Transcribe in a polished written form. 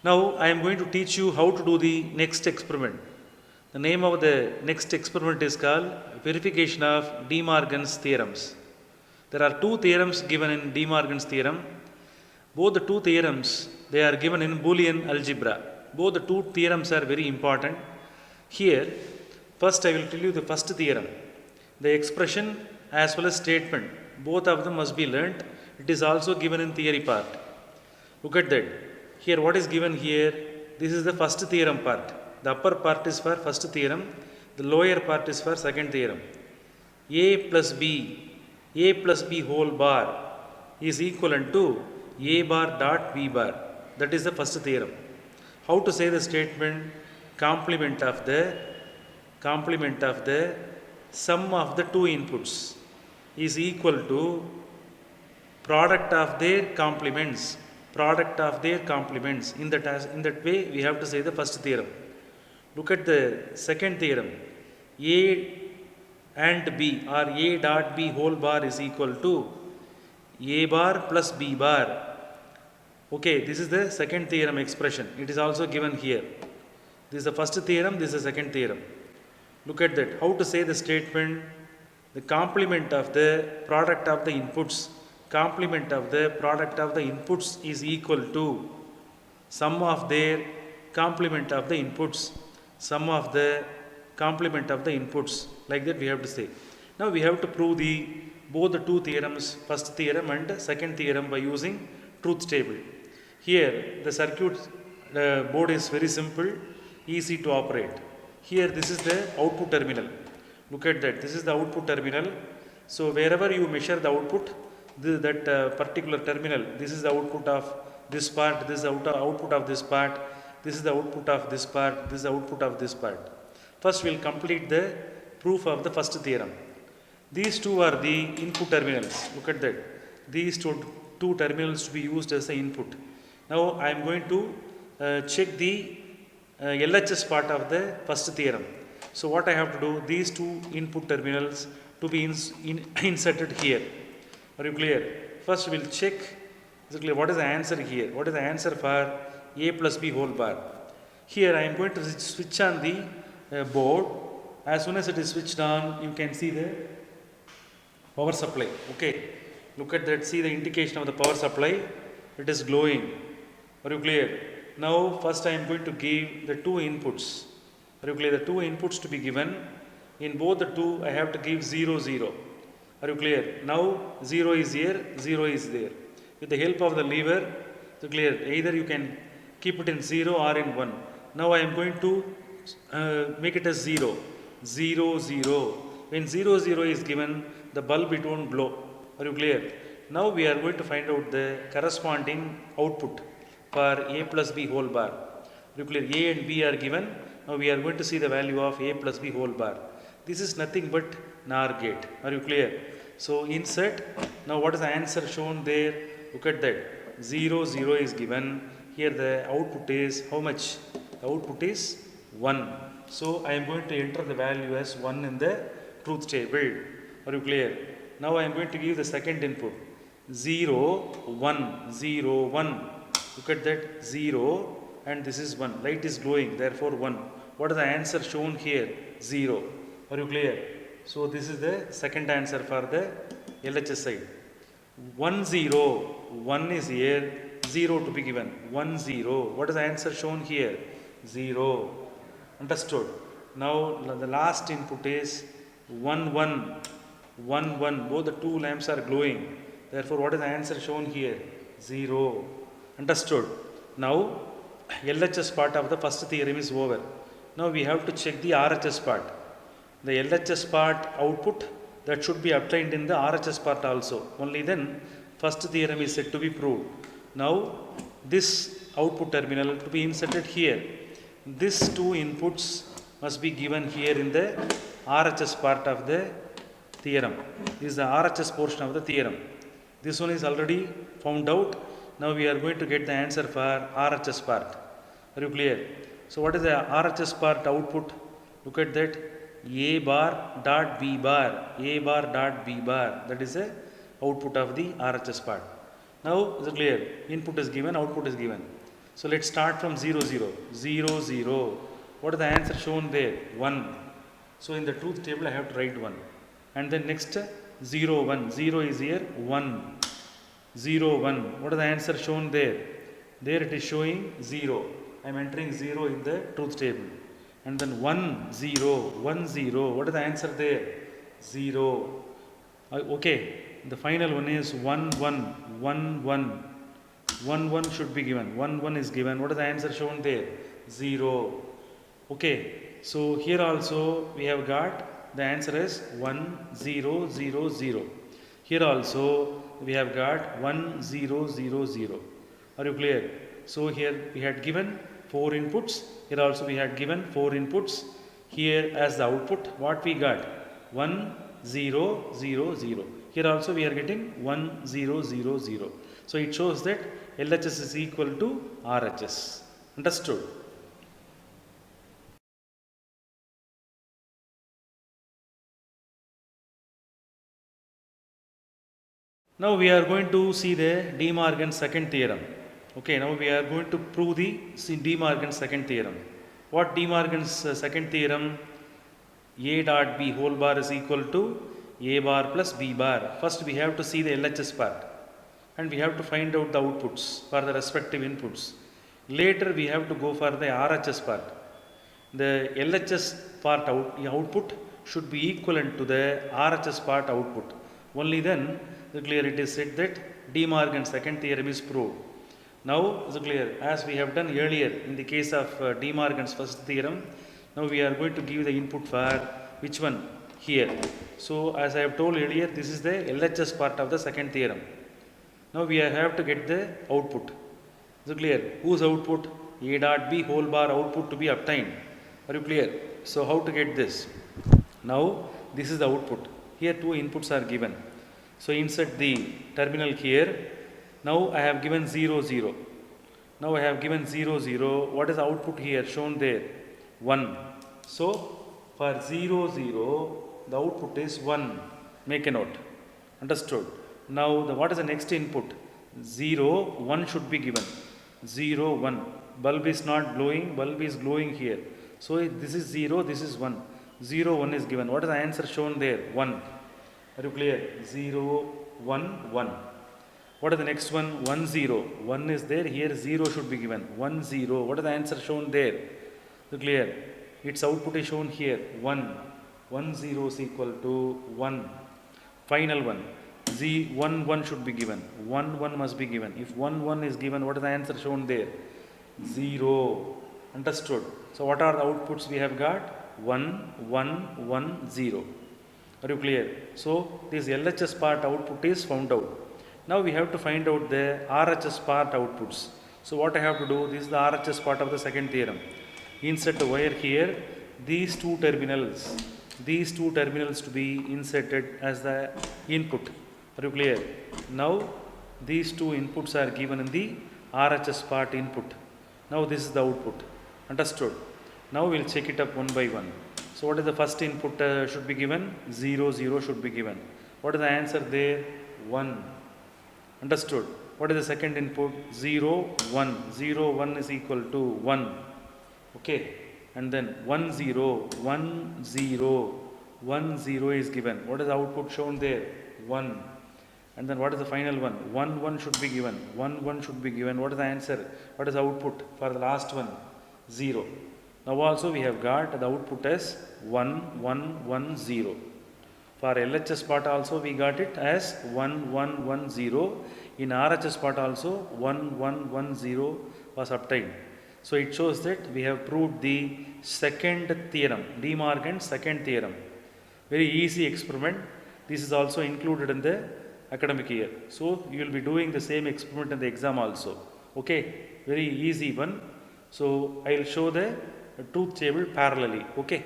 Now I am going to teach you how to do the next experiment. The name of the next experiment is called verification of De Morgan's theorems. There are two theorems given in De Morgan's theorem. Both the two theorems, they are given in Boolean algebra. Both the two theorems are very important. Here, first I will tell you the first theorem. The expression as well as statement, both of them must be learnt. It is also given in theory part. Look at that. Here what is given here? This is the first theorem part. The upper part is for first theorem. The lower part is for second theorem. A plus B whole bar is equivalent to A bar dot B bar. That is the first theorem. How to say the statement? Complement of the sum of the two inputs is equal to product of their complements. In that way we have to say the first theorem. Look at the second theorem. A and B or A dot B whole bar is equal to A bar plus B bar. Okay, this is the second theorem expression. It is also given here. This is the first theorem, this is the second theorem. Look at that. How to say the statement? The complement of the product of the inputs. Complement of the product of the inputs is equal to sum of their complement of the inputs. Sum of the complement of the inputs. Like that we have to say. Now we have to prove both the two theorems, first theorem and second theorem, by using truth table. Here the circuit board is very simple, easy to operate. Here this is the output terminal. Look at that. This is the output terminal. So wherever you measure the output, that particular terminal, this is the output of this part, this is the output of this part, this is the output of this part, this is the output of this part. First we will complete the proof of the first theorem. These two are the input terminals. Look at that. These two terminals to be used as the input. Now I am going to check the LHS part of the first theorem. So what I have to do? These two input terminals to be inserted here. Are you clear? First we will check. Is it clear? What is the answer here? What is the answer for A plus B whole bar? Here I am going to switch on the board. As soon as it is switched on, you can see the power supply. Okay. Look at that. See the indication of the power supply. It is glowing. Are you clear? Now first I am going to give the two inputs. Are you clear? The two inputs to be given. In both the two I have to give 0, 0. Are you clear? Now 0 is here, 0 is there. With the help of the lever, so clear, either you can keep it in 0 or in 1. Now I am going to make it as 0, 0, 0. When 0, 0 is given, the bulb it won't glow. Are you clear? Now we are going to find out the corresponding output for A plus B whole bar. Are you clear? A and B are given. Now we are going to see the value of A plus B whole bar. This is nothing but NOR gate. Are you clear? So insert. Now what is the answer shown there? Look at that. 0, 0 is given. Here the output is how much? The output is 1. So I am going to enter the value as 1 in the truth table. Are you clear? Now I am going to give the second input. 0, 1, 0, 1. Look at that. 0 and this is 1. Light is glowing, therefore 1. What is the answer shown here? 0. Are you clear? So this is the second answer for the LHS side. 1, 0. 1 is here. 0 to be given. 1, 0. What is the answer shown here? 0. Understood? Now the last input is 1, 1. 1, 1. Both the two lamps are glowing. Therefore, what is the answer shown here? 0. Understood? Now LHS part of the first theorem is over. Now we have to check the RHS part. The LHS part output, that should be obtained in the RHS part also. Only then first theorem is said to be proved. Now this output terminal to be inserted here. These two inputs must be given here in the RHS part of the theorem. This is the RHS portion of the theorem. This one is already found out. Now we are going to get the answer for RHS part. Are you clear? So what is the RHS part output? Look at that. A bar dot B bar. A bar dot B bar. That is the output of the RHS part. Now is it clear? Input is given, output is given. So let's start from 0, 0. 0, 0. What is the answer shown there? 1. So in the truth table I have to write 1. And then next 0, 1. 0 is here 1. 0, 1. What is the answer shown there? There it is showing 0. I am entering 0 in the truth table. And then 1, 0, 1, 0. What is the answer there? 0. Okay. The final one is 1, 1, 1, 1. 1, 1 should be given. 1, 1 is given. What is the answer shown there? 0. Okay. So here also we have got the answer is 1, 0, 0, 0. Here also we have got 1, 0, 0, 0. Are you clear? So here we had given 4 inputs. Here also we had given 4 inputs. Here as the output, what we got? 1, 0, 0, 0. Here also we are getting 1, 0, 0, 0. So it shows that LHS is equal to RHS. Understood? Now we are going to see the De Morgan's second theorem. Okay, now we are going to prove the De Morgan's second theorem. What De Morgan's second theorem? A dot B whole bar is equal to A bar plus B bar. First we have to see the LHS part and we have to find out the outputs for the respective inputs. Later we have to go for the RHS part. The LHS part output should be equivalent to the RHS part output. Only then clear it is said that De Morgan's second theorem is proved. Now is clear, as we have done earlier in the case of De Morgan's first theorem. Now we are going to give the input for which one? Here. So as I have told earlier, this is the LHS part of the second theorem. Now we have to get the output. Is it clear? Whose output? A dot B whole bar output to be obtained. Are you clear? So how to get this? Now this is the output. Here 2 inputs are given. So insert the terminal here. Now I have given 0, 0. Now I have given 0, 0. What is the output here shown there? 1. So for 0, 0, the output is 1. Make a note. Understood? Now what is the next input? 0, 1 should be given. 0, 1. Bulb is not glowing, bulb is glowing here. So this is 0, this is 1. 0, 1 is given. What is the answer shown there? 1. Are you clear? 0, 1, 1. What is the next one? 1, 0. 1 is there. Here 0 should be given. 1, 0. What is the answer shown there? So clear. Its output is shown here. 1. 1, 0 is equal to 1. Final one. 1, 1 should be given. 1, 1 must be given. If 1, 1 is given, what is the answer shown there? 0. Understood? So what are the outputs we have got? 1, 1, 1, 0. Are you clear? So this LHS part output is found out. Now we have to find out the RHS part outputs. So what I have to do, this is the RHS part of the second theorem. Insert the wire here. These two terminals to be inserted as the input. Are you clear? Now these two inputs are given in the RHS part input. Now this is the output. Understood? Now we will check it up one by one. So what is the first input should be given? 0, 0 should be given. What is the answer there? 1. Understood? What is the second input? 0, 1. 0, 1 is equal to 1. Okay. And then 1, 0, 1, 0. 1, 0 is given. What is the output shown there? 1. And then what is the final one? 1, 1 should be given. 1, 1 should be given. What is the answer? What is the output for the last one? 0. Now also we have got the output as 1, 1, 1, 0. For LHS part also we got it as 1, 1, 1, 0. In RHS part also 1, 1, 1, 0 was obtained. So it shows that we have proved the second theorem, De Morgan's second theorem. Very easy experiment. This is also included in the academic year. So you will be doing the same experiment in the exam also. Okay, very easy one. So I will show the truth table parallelly. Okay.